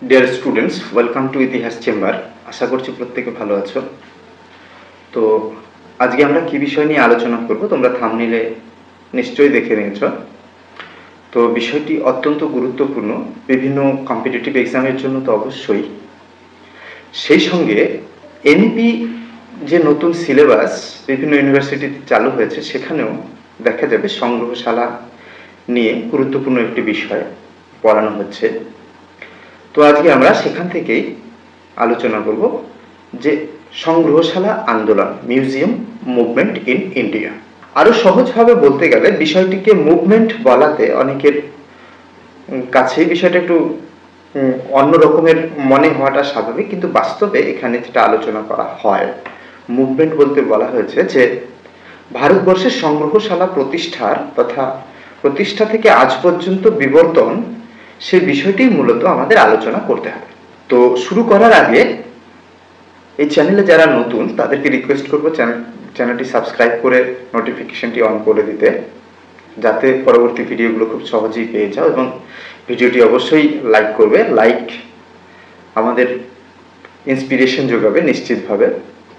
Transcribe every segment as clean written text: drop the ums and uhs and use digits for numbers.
Dear students, welcome to ইতিহাস chamber. আশা করছি প্রত্যেকে ভালো আছো। তো আজকে আমরা কি বিষয় নিয়ে আলোচনা করব তোমরা থাম্বনেইলে নিশ্চয়ই দেখে নিয়েছো। তো বিষয়টি অত্যন্ত গুরুত্বপূর্ণ, বিভিন্ন কম্পিটিটিভ এক্সামের জন্য তো অবশ্যই। সেই সঙ্গে এনপি যে নতুন সিলেবাস বিভিন্ন ইউনিভার্সিটিতে চালু হয়েছে, সেখানেও দেখা যাবে সংগ্রহশালা নিয়ে গুরুত্বপূর্ণ একটি বিষয় পড়ানো হচ্ছে। তো আজকে আমরা সেখান থেকেই আলোচনা করব যে সংগ্রহশালা আন্দোলন, মিউজিয়াম মুভমেন্ট ইন ইন্ডিয়া। আরো সহজভাবে বলতে গেলে বিষয়টিকে মুভমেন্ট বলাতে অনেকের কাছে বিষয়টা একটু অন্য রকমের মনে হওয়াটা স্বাভাবিক, কিন্তু বাস্তবে এখানে যেটা আলোচনা করা হয় মুভমেন্ট বলতে বলা হয়েছে যে ভারতবর্ষের সংগ্রহশালা প্রতিষ্ঠার তথা প্রতিষ্ঠা থেকে আজ পর্যন্ত বিবর্তন, সেই বিষয়টি মূলত আমাদের আলোচনা করতে হবে। তো শুরু করার আগে এই চ্যানেলে যারা নতুন তাদেরকে রিকোয়েস্ট করবো চ্যানেলটি সাবস্ক্রাইব করে নোটিফিকেশনটি অন করে দিতে, যাতে পরবর্তী ভিডিওগুলো খুব সহজেই পেয়ে যাও, এবং ভিডিওটি অবশ্যই লাইক করবে। লাইক আমাদের ইন্সপিরেশন যোগাবে নিশ্চিতভাবে।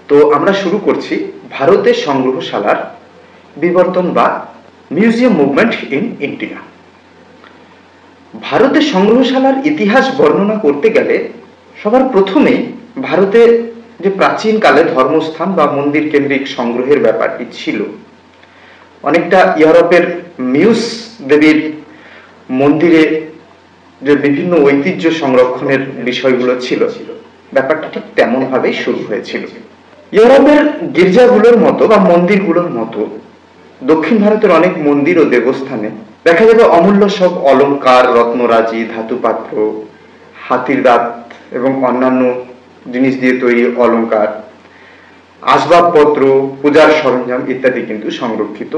তো আমরা শুরু করছি ভারতের সংগ্রহশালার বিবর্তন বা মিউজিয়াম মুভমেন্ট ইন ইন্ডিয়া। ভারতের সংগ্রহশালার ইতিহাস বর্ণনা করতে গেলে সবার প্রথমেই ভারতে যে প্রাচীনকালে ধর্মস্থান বা মন্দির কেন্দ্রিক সংগ্রহের ব্যাপারটি ছিল, অনেকটা ইউরোপের মিউস দেবীর মন্দিরে যে বিভিন্ন ঐতিহ্য সংরক্ষণের বিষয়গুলো ছিল, ব্যাপারটা ঠিক তেমন ভাবেই শুরু হয়েছিল। ইউরোপের গির্জাগুলোর মতো বা মন্দিরগুলোর মতো দক্ষিণ ভারতের অনেক মন্দির ও দেবস্থানে দেখা যাবে অমূল্য সব অলংকার, রত্নরাজি, ধাতুপাত্র, হাতির দাঁত এবং অন্যান্য জিনিস দিয়ে তৈরি অলংকার, আসবাবপত্র, পূজার সরঞ্জাম ইত্যাদি কিন্তু সংরক্ষিত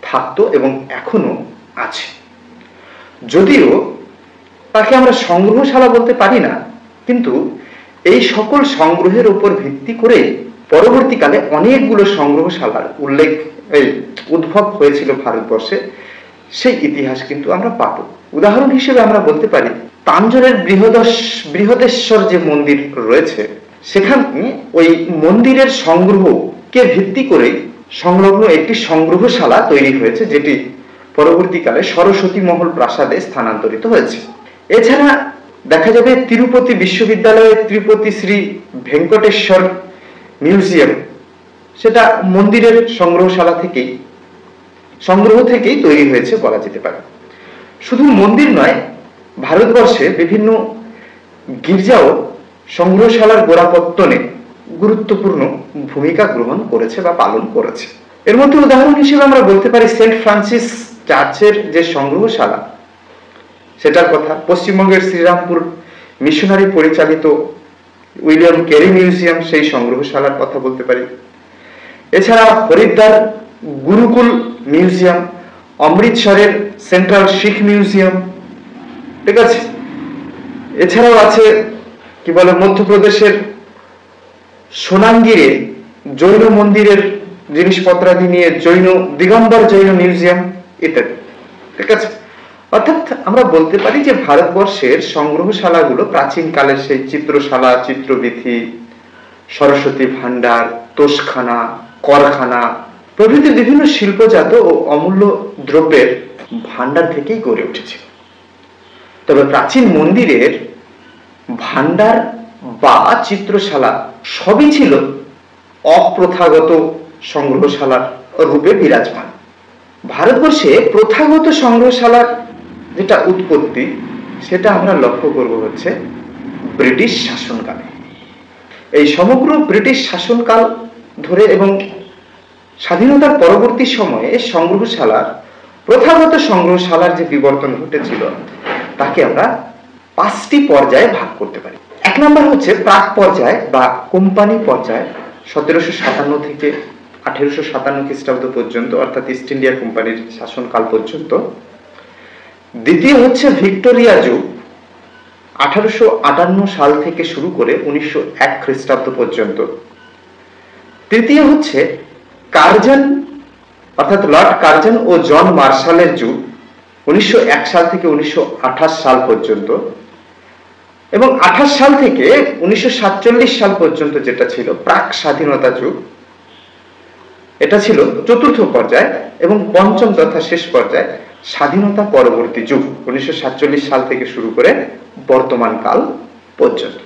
থাকতো এবং এখনো আছে। যদিও তাকে আমরা সংগ্রহশালা বলতে পারি না, কিন্তু এই সকল সংগ্রহের উপর ভিত্তি করে পরবর্তীকালে অনেকগুলো সংগ্রহশালার উদ্ভব হয়েছিল ভারতবর্ষে, সেই ইতিহাস কিন্তু আমরা পাবো। উদাহরণ হিসেবে আমরা বলতে পারি তাঞ্জোরের বৃহদেশ্বর যে মন্দির রয়েছে, সেখানে ওই মন্দিরের সংগ্রহকে ভিত্তি করে সংলগ্ন একটি সংগ্রহশালা তৈরি হয়েছে, যেটি পরবর্তীকালে সরস্বতী মহল প্রাসাদে স্থানান্তরিত হয়েছে। এছাড়া দেখা যাবে তিরুপতি বিশ্ববিদ্যালয়ের তিরুপতি শ্রী ভেঙ্কটেশ্বর মিউজিয়াম, সেটা মন্দিরের সংগ্রহ থেকেই তৈরি হয়েছে বলা যেতে পারে। শুধু মন্দির নয়, ভারতবর্ষে বিভিন্ন গির্জাও সংগ্রহশালার গোড়াপত্তনে গুরুত্বপূর্ণ ভূমিকা গ্রহণ করেছে বা পালন করেছে। এর মধ্যে উদাহরণ হিসেবে আমরা বলতে পারি সেন্ট ফ্রান্সিস চার্চের যে সংগ্রহশালা, সেটার কথা। পশ্চিমবঙ্গের শ্রীরামপুর মিশনারি পরিচালিত উইলিয়াম ক্যারি মিউজিয়াম, সেই সংগ্রহশালার কথা বলতে পারি। এছাড়া হরিদ্বার গুরুকুল মিউজিয়াম, অমৃতসরের সেন্ট্রাল শিখ মিউজিয়াম, ঠিক আছে। এছাড়াও আছে কি বলে মধ্যপ্রদেশের সোনাঙ্গিরে জৈন মন্দিরের জিনিসপত্রাদি নিয়ে দিগম্বর জৈন মিউজিয়াম ইত্যাদি, ঠিক আছে। অর্থাৎ আমরা বলতে পারি যে ভারতবর্ষের সংগ্রহশালাগুলো প্রাচীনকালের সেই চিত্রশালা, চিত্রবীথি, সরস্বতী ভান্ডার, তোষখানা, করখানা প্রভৃতি বিভিন্ন শিল্পজাত ও অমূল্য দ্রব্যের ভান্ডার থেকেই গড়ে উঠেছে। তবে প্রাচীন মন্দিরের ভান্ডার বা চিত্রশালা সবই ছিল অপ্রথাগত সংগ্রহশালার রূপে বিরাজমান। ভারতবর্ষে প্রথাগত সংগ্রহশালার যেটা উৎপত্তি, সেটা আমরা লক্ষ্য করব হচ্ছে ব্রিটিশ শাসনকালে। এই সমগ্র ব্রিটিশ শাসনকাল ধরে এবং স্বাধীনতার পরবর্তী সময়ে প্রথাগত সংগ্রহশালার যে বিবর্তন ঘটেছিল, তাকে আমরা 5টি পর্যায়ে ভাগ করতে পারি। 1 নম্বর হচ্ছে প্রাক পর্যায় বা কোম্পানি পর্যায়, 1757 থেকে 1857 খ্রিস্টাব্দ পর্যন্ত, অর্থাৎ ইস্ট ইন্ডিয়া কোম্পানির শাসনকাল পর্যন্ত। দ্বিতীয় হচ্ছে ভিক্টোরিয়া যুগ, 1858 সাল থেকে শুরু করে 1901 খ্রিস্টাব্দ পর্যন্ত। তৃতীয় হচ্ছে কার্জন অর্থাৎ লর্ড কার্জন ও জন মার্শালের যুগ 1901 সাল থেকে 1928 সাল পর্যন্ত, এবং 28 সাল থেকে 1947 সাল পর্যন্ত যেটা ছিল প্রাক স্বাধীনতা যুগ, এটা ছিল চতুর্থ পর্যায়, এবং পঞ্চম তথা শেষ পর্যায় স্বাধীনতা পরবর্তী যুগ 1947 সাল থেকে শুরু করে বর্তমান কাল পর্যন্ত।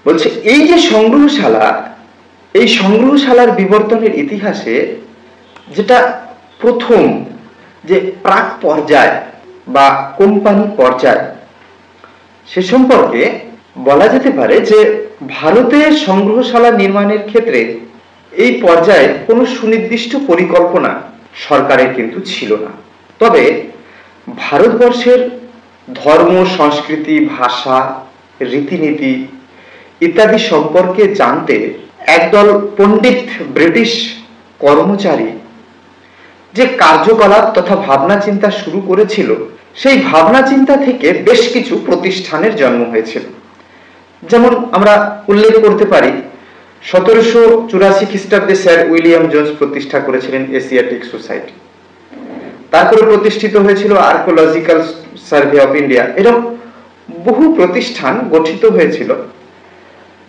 বলছে এই যে সংগ্রহশালা, এই সংগ্রহশালার বিবর্তনের ইতিহাসে যেটা প্রথম যে প্রাক পর্যায় বা কোম্পানি পর্যায়, সে সম্পর্কে বলা যেতে পারে যে ভারতে সংগ্রহশালা নির্মাণের ক্ষেত্রে এই পর্যায়ে কোনো সুনির্দিষ্ট পরিকল্পনা সরকারের কিন্তু ছিল না। তবে ভারতবর্ষের ধর্ম, সংস্কৃতি, ভাষা, রীতিনীতি ইত্যাদি সম্পর্কে জানতে একদল পণ্ডিত ব্রিটিশ কর্মচারী যে কার্যকলাপ তথা ভাবনা চিন্তা শুরু করেছিল, সেই ভাবনা চিন্তা থেকে বেশ কিছু প্রতিষ্ঠানের জন্ম হয়েছিল। যেমন আমরা উল্লেখ করতে পারি 1784 খ্রিস্টাব্দে স্যার উইলিয়াম জোন্স প্রতিষ্ঠা করেছিলেন এশিয়াটিক সোসাইটি। তারপরে প্রতিষ্ঠিত হয়েছিল আর্কিওলজিক্যাল সার্ভে অফ ইন্ডিয়া। এরকম বহু প্রতিষ্ঠান গঠিত হয়েছিল,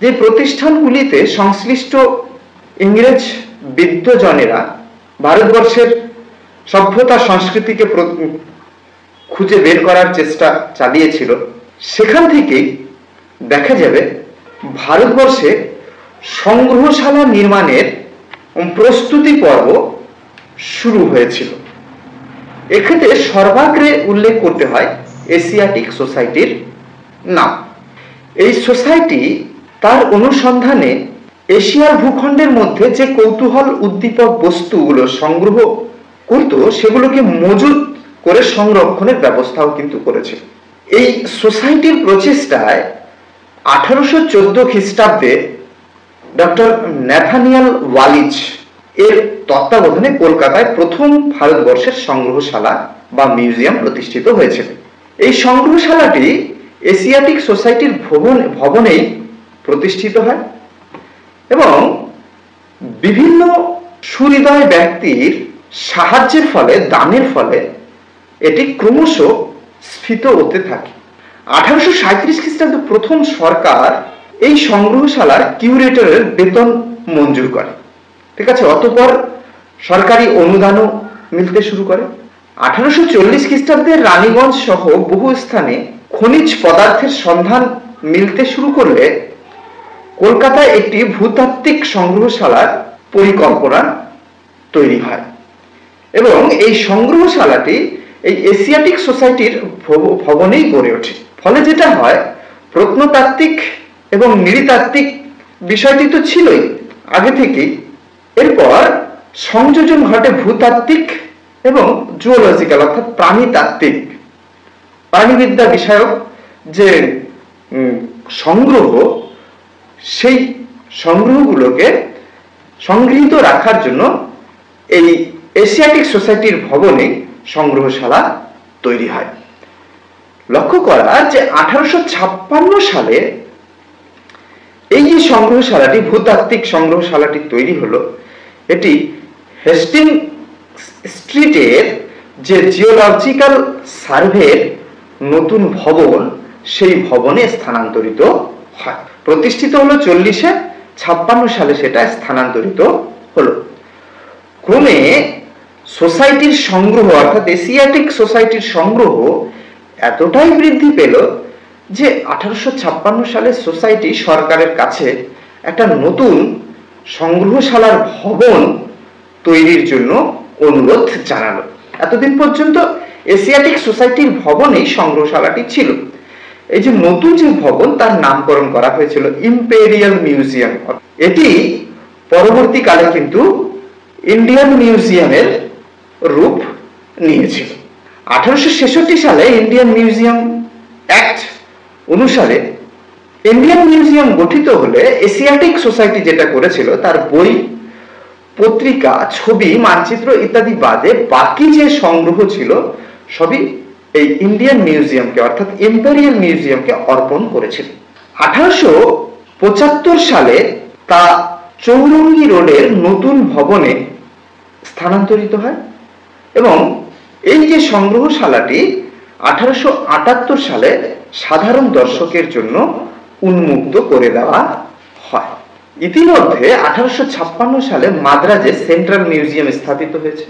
যে প্রতিষ্ঠানগুলিতে সংশ্লিষ্ট ইংরেজ বিদ্বজনেরা ভারতবর্ষের সভ্যতা সংস্কৃতিকে খুঁজে বের করার চেষ্টা চালিয়েছিল। সেখান থেকেই দেখা যাবে ভারতবর্ষে সংগ্রহশালা নির্মাণের প্রস্তুতি পর্ব শুরু হয়েছিল। এক্ষেত্রে সর্বাগ্রে উল্লেখ করতে হয় এশিয়াটিক সোসাইটির নাম। এই সোসাইটি তার অনুসন্ধানে এশিয়ার ভূখণ্ডের মধ্যে যে কৌতূহল উদ্দীপক বস্তুগুলো সংগ্রহ করত, সেগুলোকে মজুত করে সংরক্ষণের ব্যবস্থাও কিন্তু করেছে। এই সোসাইটির প্রচেষ্টায় 1814 খ্রিস্টাব্দে ডক্টর ন্যাথানিয়াল ওয়ালিজ এর তত্ত্বাবধানে কলকাতায় প্রথম ভারতবর্ষের সংগ্রহশালা বা মিউজিয়াম প্রতিষ্ঠিত হয়েছিল। এই সংগ্রহশালাটি এশিয়াটিক সোসাইটির ভবনেই প্রতিষ্ঠিত হয় এবং বিভিন্ন সুহৃদয় ব্যক্তির সাহায্যের ফলে, দানের ফলে এটি ক্রমশ স্ফীত হতে থাকে। 1837 খ্রিস্টাব্দে প্রথম সরকার এই সংগ্রহশালার কিউরেটরের বেতন মঞ্জুর করে। ঠিক আছে, অতঃপর সরকারি অনুদানও মিলতে শুরু করে। 1840 খ্রিস্টাব্দে রানীগঞ্জ সহ বহু স্থানে খনিজ পদার্থের সন্ধান মিলতে শুরু করলে কলকাতায় একটি ভূতাত্ত্বিক সংগ্রহশালার পরিকল্পনা তৈরি হয় এবং এই সংগ্রহশালাটি এই এশিয়াটিক সোসাইটির ভবনেই গড়ে ওঠে। ফলে যেটা হয়, প্রত্নতাত্ত্বিক এবং নৃতাত্ত্বিক বিষয়টি তো ছিলই আগে থেকেই, এরপর সংযোজন ঘটে ভূতাত্ত্বিক এবং জুওলজিক্যাল অর্থাৎ প্রাণীতাত্ত্বিক, প্রাণীবিদ্যা বিষয়ক যে সংগ্রহ, সেই সংগ্রহগুলোকে সংগৃহীত রাখার জন্য এই এশিয়াটিক সোসাইটির ভবনে সংগ্রহশালা তৈরি হয়। লক্ষ্য করা যে 1856 সালে এই যে সংগ্রহশালাটি, ভূতাত্ত্বিক সংগ্রহশালাটি তৈরি হলো, এটি হেস্টিং স্ট্রিটের যে জিওলজিক্যাল সার্ভের নতুন ভবন, সেই ভবনে স্থানান্তরিত হয়। প্রতিষ্ঠিত হলো 40-56 সালে সেটা স্থানান্তরিত হলো। ক্রমে সোসাইটির সংগ্রহ অর্থাৎ এশিয়াটিক সোসাইটির সংগ্রহ এতটাই বৃদ্ধি পেল যে 1856 সালে সোসাইটি সরকারের কাছে একটা নতুন সংগ্রহশালার ভবন তৈরির জন্য অনুরোধ জানালো। এতদিন পর্যন্ত এশিয়াটিক সোসাইটির ভবনেই সংগ্রহশালাটি ছিল। এই যে নতুন যে ভবন, তার নামকরণ করা হয়েছিল ইম্পেরিয়াল মিউজিয়াম। এটি পরবর্তীকালে কিন্তু ইন্ডিয়ান মিউজিয়ামের রূপ নিয়েছিল। 1866 সালে ইন্ডিয়ান মিউজিয়াম অ্যাক্ট অনুসারে ইন্ডিয়ান মিউজিয়াম গঠিত হলে এশিয়াটিক সোসাইটি যেটা করেছিল, তার বই, পত্রিকা, ছবি, মানচিত্র ইত্যাদি বাদে বাকি যে সংগ্রহ ছিল সবই এই ইন্ডিয়ান মিউজিয়ামকে অর্থাৎ ইম্পেরিয়াল মিউজিয়ামকে অর্পণ করেছিল। 1875 সালে তা চৌরঙ্গি রোডের নতুন ভবনে স্থানান্তরিত হয় এবং এই যে সংগ্রহশালাটি 1878 সালে সাধারণ দর্শকের জন্য উন্মুক্ত করে দেওয়া হয়। ইতিমধ্যে 1856 সালে মাদ্রাজে সেন্ট্রাল মিউজিয়াম স্থাপিত হয়েছে।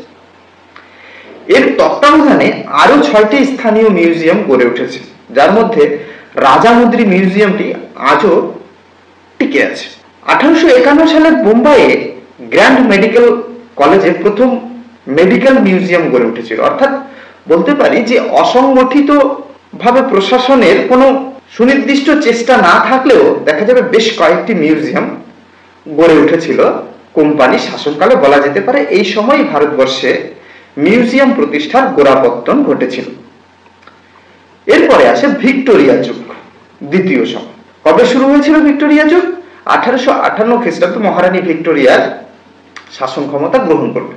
এর তত্ত্বাবধানে আরো 6টি স্থানীয় মিউজিয়াম গড়ে উঠেছে, যার মধ্যে রাজামুদ্রি মিউজিয়ামটি আজও টিকে আছে। 1851 সালে বোম্বাইয়ে গ্র্যান্ড মেডিকেল কলেজে প্রথম মেডিকেল মিউজিয়াম গড়ে উঠেছিল। অর্থাৎ বলতে পারি যে অসংগঠিত ভাবে প্রশাসনের কোনো সুনির্দিষ্ট চেষ্টা না থাকলেও দেখা যাবে বেশ কয়েকটি মিউজিয়াম গড়ে উঠেছিল কোম্পানি শাসনকালে। বলা যেতে পারে এই সময় ভারতবর্ষে মিউজিয়াম প্রতিষ্ঠার গোড়াপত্তন ঘটেছিল। এরপরে আসে ভিক্টোরিয়া যুগ, দ্বিতীয় সময়। কবে শুরু হয়েছিল ভিক্টোরিয়া যুগ? 1858 খ্রিস্টাব্দে মহারানী ভিক্টোরিয়ার শাসন ক্ষমতা গ্রহণ করবে।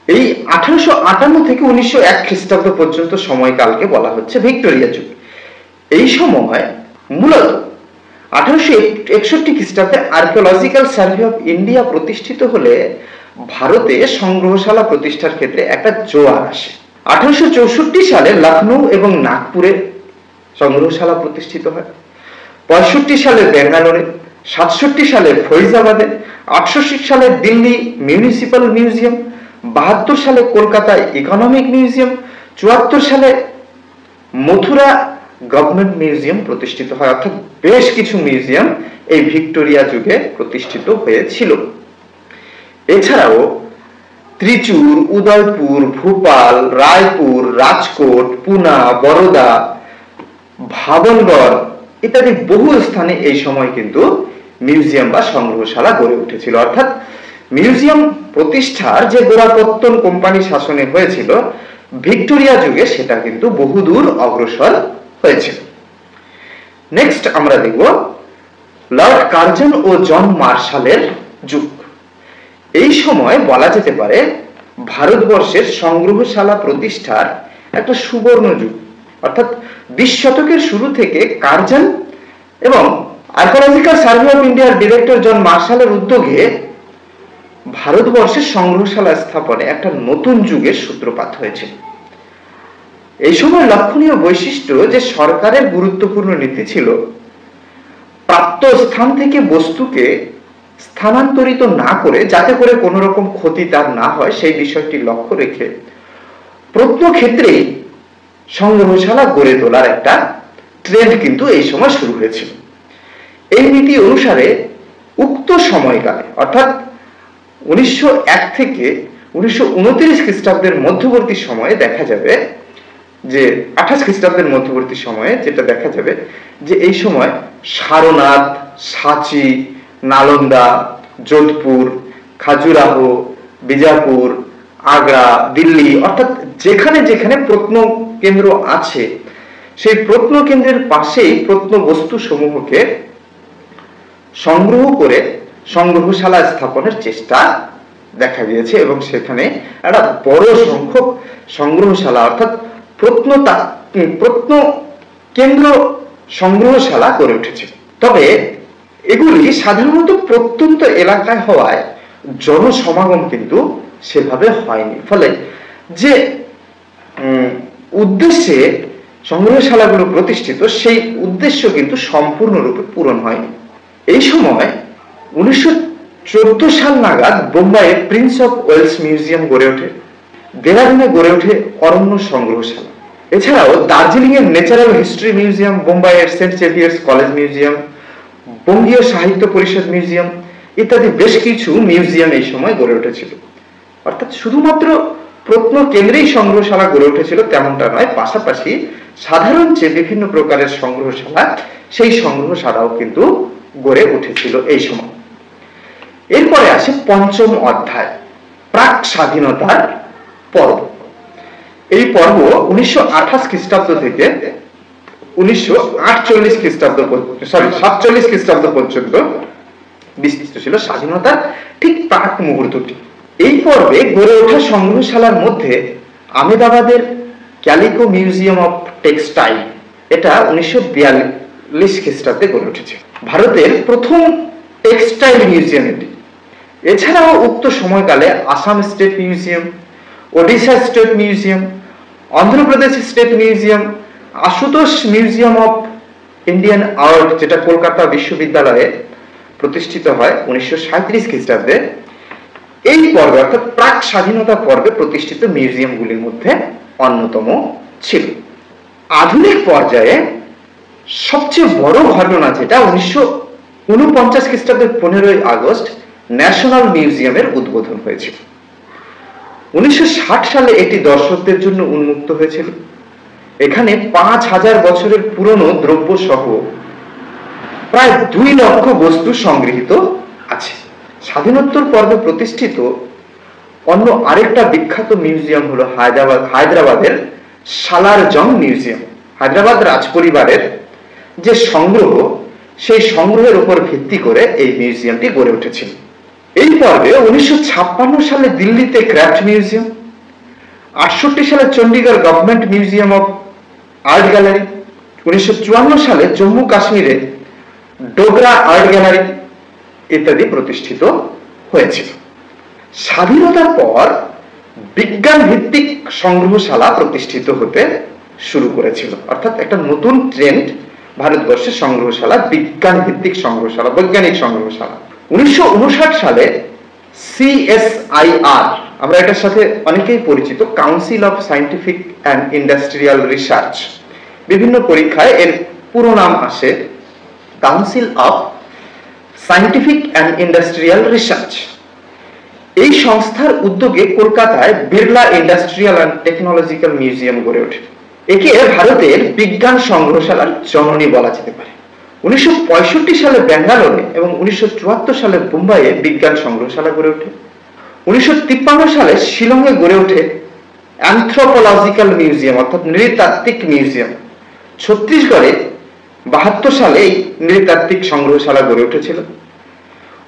এই 1858 থেকে 1901 খ্রিস্টাব্দ পর্যন্ত সময়কালকে বলা হচ্ছে ভিক্টোরিয়া যুগ। এই সময় মূলত 1861 খ্রিস্টাব্দে আর্কিওলজিক্যাল সার্ভে অফ ইন্ডিয়া প্রতিষ্ঠিত হলে ভারতে সংগ্রহশালা প্রতিষ্ঠার ক্ষেত্রে একটা জোয়ার আসে। 1864 সালে লখনৌ এবং নাগপুরে সংগ্রহশালা প্রতিষ্ঠিত হয়। 65 সালে বেঙ্গালোরে, 67 সালে ফৈজাবাদে, 68 সালে দিল্লি মিউনিসিপ্যাল মিউজিয়াম, 72 সালে কলকাতায় ইকোনমিক মিউজিয়াম, 74 সালে মথুরা গভর্নমেন্ট মিউজিয়াম প্রতিষ্ঠিত হয়। অর্থাৎ বেশ কিছু মিউজিয়াম এই ভিক্টোরিয়া যুগে প্রতিষ্ঠিত হয়েছিল। এছাড়াও ত্রিচুর, উদয়পুর, ভোপাল, রায়পুর, রাজকোট, পুনা, বরোদা, ভাবনগড় ইত্যাদি বহু স্থানে এই সময় কিন্তু মিউজিয়াম বা সংগ্রহশালা গড়ে উঠেছিল। অর্থাৎ মিউজিয়াম প্রতিষ্ঠার যে গোড়াপত্তন কোম্পানি শাসনে হয়েছিল ভিক্টোরিয়া যুগে, সেটা কিন্তু বহুদূর অগ্রসর হয়েছিল। নেক্সট আমরা দেখব লর্ড কার্জন ও জন মার্শালের যুগ। এই সময় বলা যেতে পারে ভারতবর্ষের সংগ্রহশালা প্রতিষ্ঠার একটা সুবর্ণ যুগ। অর্থাৎ 20 শতকের শুরু থেকে কার্জন এবং আর্কিওলজিক্যাল সার্ভে অফ ইন্ডিয়ার ডিরেক্টর জন মার্শালের উদ্যোগে ভারতবর্ষের সংগ্রহশালা স্থাপনে একটা নতুন যুগের সূত্রপাত হয়েছে। এই সময় লক্ষণীয় বৈশিষ্ট্য যে সরকারের গুরুত্বপূর্ণ নীতি ছিল প্রাপ্ত স্থান থেকে বস্তুকে স্থানান্তরিত না করে, যাতে করে কোনো রকম ক্ষতি তার না হয়, সেই বিষয়টি লক্ষ্য রেখে প্রত্নক্ষেত্রেই সংগ্রহশালা গড়ে তোলার একটা ট্রেন্ড কিন্তু এই সময় শুরু হয়েছিল। এই নীতি অনুসারে উক্ত সময়কালে অর্থাৎ 1901 থেকে 1929 খ্রিস্টাব্দের মধ্যবর্তী সময়ে দেখা যাবে যে 28 খ্রিস্টাব্দের মধ্যবর্তী সময়ে যেটা দেখা যাবে যে এই সময় সারনাথ, সাঁচি, নালন্দা, যোধপুর, খাজুরাহো, বিজাপুর, আগ্রা, দিল্লি অর্থাৎ যেখানে যেখানে প্রত্ন কেন্দ্র আছে সেই প্রত্ন কেন্দ্রের পাশেই প্রত্ন বস্তু সমূহকে সংগ্রহ করে সংগ্রহশালা স্থাপনের চেষ্টা দেখা গিয়েছে এবং সেখানে একটা বড় সংখ্যক সংগ্রহশালা অর্থাৎ প্রত্ন কেন্দ্র সংগ্রহশালা গড়ে উঠেছে। তবে এগুলি সাধারণত প্রত্যন্ত এলাকায় হওয়ায় জনসমাগম কিন্তু সেভাবে হয়নি, ফলে যে উদ্দেশ্যে সংগ্রহশালাগুলো প্রতিষ্ঠিত সেই উদ্দেশ্য কিন্তু সম্পূর্ণরূপে পূরণ হয়নি। এই সময় 1914 সাল নাগাদ বোম্বাইয়ে প্রিন্স অফ ওয়েলস মিউজিয়াম গড়ে ওঠে, দেরাদুনে গড়ে ওঠে অরণ্য সংগ্রহশালা। এছাড়াও দার্জিলিং এর ন্যাচারাল হিস্ট্রি মিউজিয়াম, বোম্বাইয়ের সেন্ট জেভিয়ার্স কলেজ মিউজিয়াম, বঙ্গীয় সাহিত্য পরিষদ মিউজিয়াম ইত্যাদি বেশ কিছু মিউজিয়াম এই সময় গড়ে উঠেছিল। অর্থাৎ শুধুমাত্র প্রত্ন কেন্দ্রেই সংগ্রহশালা গড়ে উঠেছিল তেমনটা নয়, পাশাপাশি সাধারণ যে বিভিন্ন প্রকারের সংগ্রহশালা সেই সংগ্রহশালাও কিন্তু গড়ে উঠেছিল এই সময়। এরপরে আসে পঞ্চম অধ্যায়, প্রাক স্বাধীনতার পর্ব। এই পর্ব 1928 খ্রিস্টাব্দ থেকে 1948 খ্রিস্টাব্দ 47 খ্রিস্টাব্দ পর্যন্ত বিস্তৃত ছিল, স্বাধীনতার ঠিক প্রাক মুহূর্তটি। এই পর্বে গড়ে ওঠা সংগ্রহশালার মধ্যে আহমেদাবাদের ক্যালিকো মিউজিয়াম অফ টেক্সটাইল, এটা 1942 খ্রিস্টাব্দে গড়ে উঠেছে, ভারতের প্রথম টেক্সটাইল মিউজিয়াম এটি। এছাড়াও উক্ত সময়কালে Assam state museum, Odisha state museum, Andhra Pradesh state museum, Ashutosh museum of Indian art, যেটা কলকাতা বিশ্ববিদ্যালয়ে প্রতিষ্ঠিত হয় 1937 খ্রিস্টাব্দে। এই পর্বে অর্থাৎ প্রাক স্বাধীনতা পর্বে প্রতিষ্ঠিত মিউজিয়ামগুলির মধ্যে অন্যতম ছিল। আধুনিক পর্যায়ে সবচেয়ে বড় ঘটনা যেটা 1949 খ্রিস্টাব্দের 15ই আগস্ট ন্যাশনাল মিউজিয়ামের উদ্বোধন হয়েছিল। 1960 সালে এটি দর্শকদের জন্য উন্মুক্ত হয়েছিল। এখানে 5000 বছরের পুরনো দ্রব্য সহ প্রায় 2 লক্ষ বস্তু সংগৃহীত আছে। স্বাধীনোত্তর পর্বে প্রতিষ্ঠিত অন্য আরেকটা বিখ্যাত মিউজিয়াম হলো হায়দ্রাবাদের সালার জং মিউজিয়াম। হায়দ্রাবাদ রাজপরিবারের যে সংগ্রহ, সেই সংগ্রহের উপর ভিত্তি করে এই মিউজিয়ামটি গড়ে উঠেছিল। এই পর্বে 1956 সালে দিল্লিতে ক্রাফট মিউজিয়াম, 68 সালে Chandigarh government museum of art gallery, 1954 সালে জম্মু কাশ্মীরে ডোগরা আর্ট গ্যালারি ইত্যাদি প্রতিষ্ঠিত হয়েছিল। স্বাধীনতার পর বিজ্ঞান ভিত্তিক সংগ্রহশালা প্রতিষ্ঠিত হতে শুরু করেছিল, অর্থাৎ একটা নতুন ট্রেন্ড ভারতবর্ষের সংগ্রহশালা, বিজ্ঞান ভিত্তিক সংগ্রহশালা, বৈজ্ঞানিক সংগ্রহশালা। 1959 সালে CSIR, আমরা এটার সাথে অনেকেই পরিচিত, council of scientific and industrial research, বিভিন্ন পরীক্ষায় এর পুরো নাম আসে council of scientific and industrial research. এই সংস্থার উদ্যোগে কলকাতায় Birla industrial and technological museum গড়ে ওঠে। একে ভারতের বিজ্ঞান সংগ্রহশালার জননী বলা যেতে পারে। 1965 সালে ব্যাঙ্গালোরে এবং 1974 সালে মুম্বাইয়ে বিজ্ঞান সংগ্রহশালা গড়ে ওঠে। 1953 সালে শিলংয়ে গড়ে ওঠে অ্যানথ্রোপোলজিক্যাল মিউজিয়াম অর্থাৎ নৃতাত্ত্বিক মিউজিয়াম। ছত্তিশগড়ে 72 সালে এই নৃতাত্ত্বিক সংগ্রহশালা গড়ে উঠেছিল।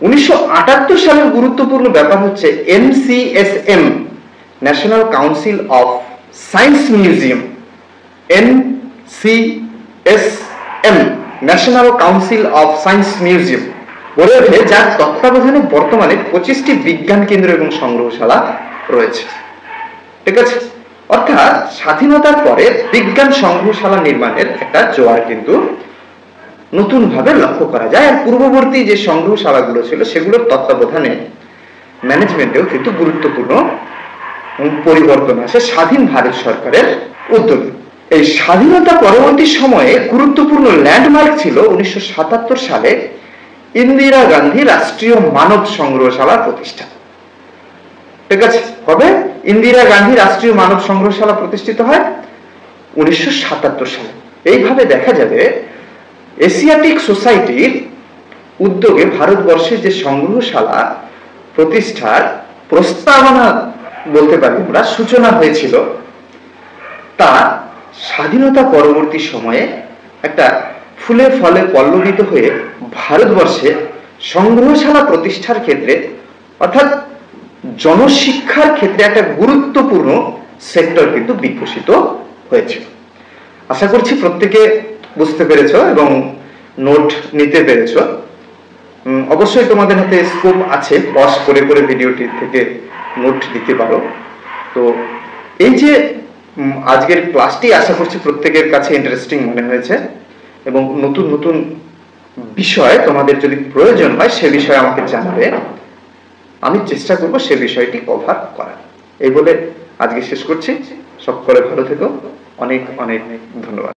1978 সালের গুরুত্বপূর্ণ ব্যাপার হচ্ছে NCSM, national council of science museum, NCSM, national council of science museum গড়ে ওঠে, যার তত্ত্বাবধানে বর্তমানে 25টি বিজ্ঞান কেন্দ্র এবং সংগ্রহশালা রয়েছে। ঠিক আছে, অর্থাৎ স্বাধীনতার পরে বিজ্ঞান সংগ্রহশালা নির্মাণের একটা জোয়ার কিন্তু নতুন ভাবে লক্ষ্য করা যায়। আর পূর্ববর্তী যে সংগ্রহশালাগুলো ছিল সেগুলোর তত্ত্বাবধানে ম্যানেজমেন্টেও কিন্তু গুরুত্বপূর্ণ পরিবর্তন আসে স্বাধীন ভারত সরকারের উদ্যোগে। এই স্বাধীনতা পরবর্তী সময়ে গুরুত্বপূর্ণ ল্যান্ডমার্ক ছিল 1977 সালে ইন্দিরা গান্ধী রাষ্ট্রীয় মানব সংগ্রহশালা প্রতিষ্ঠা। ঠিক আছে, কবে ইন্দিরা গান্ধী রাষ্ট্রীয় মানব সংগ্রহশালা প্রতিষ্ঠিত হয়? 1977 সালে। এইভাবে দেখা যাবে এশিয়াটিক সোসাইটির উদ্যোগে ভারতবর্ষে যে সংগ্রহশালা প্রতিষ্ঠার প্রস্তাবনা বলতে পারি আমরা সূচনা হয়েছিল, তা স্বাধীনতা পরবর্তী সময়ে একটা ফুলে ফলে পল্লবিত হয়ে ভারতবর্ষে সংগ্রহশালা প্রতিষ্ঠার ক্ষেত্রে অর্থাৎ জনশিক্ষার ক্ষেত্রে একটা গুরুত্বপূর্ণ সেক্টর কিন্তু বিকশিত হয়েছিল। আশা করছি প্রত্যেকে বুঝতে পেরেছ এবং নোট নিতে পেরেছ। অবশ্যই তোমাদের হাতে স্কোপ আছে, পজ করে করে ভিডিওটি থেকে নোট দিতে পারো। তো এই যে আজকের ক্লাসটি আশা করছি প্রত্যেকের কাছে ইন্টারেস্টিং মনে হয়েছে এবং নতুন নতুন বিষয় তোমাদের যদি প্রয়োজন হয় সে বিষয়ে আমাকে জানাবে, আমি চেষ্টা করব সে বিষয়টি কভার করার। এই বলে আজকে শেষ করছি। সকলে ভালো থেকো, অনেক অনেক ধন্যবাদ।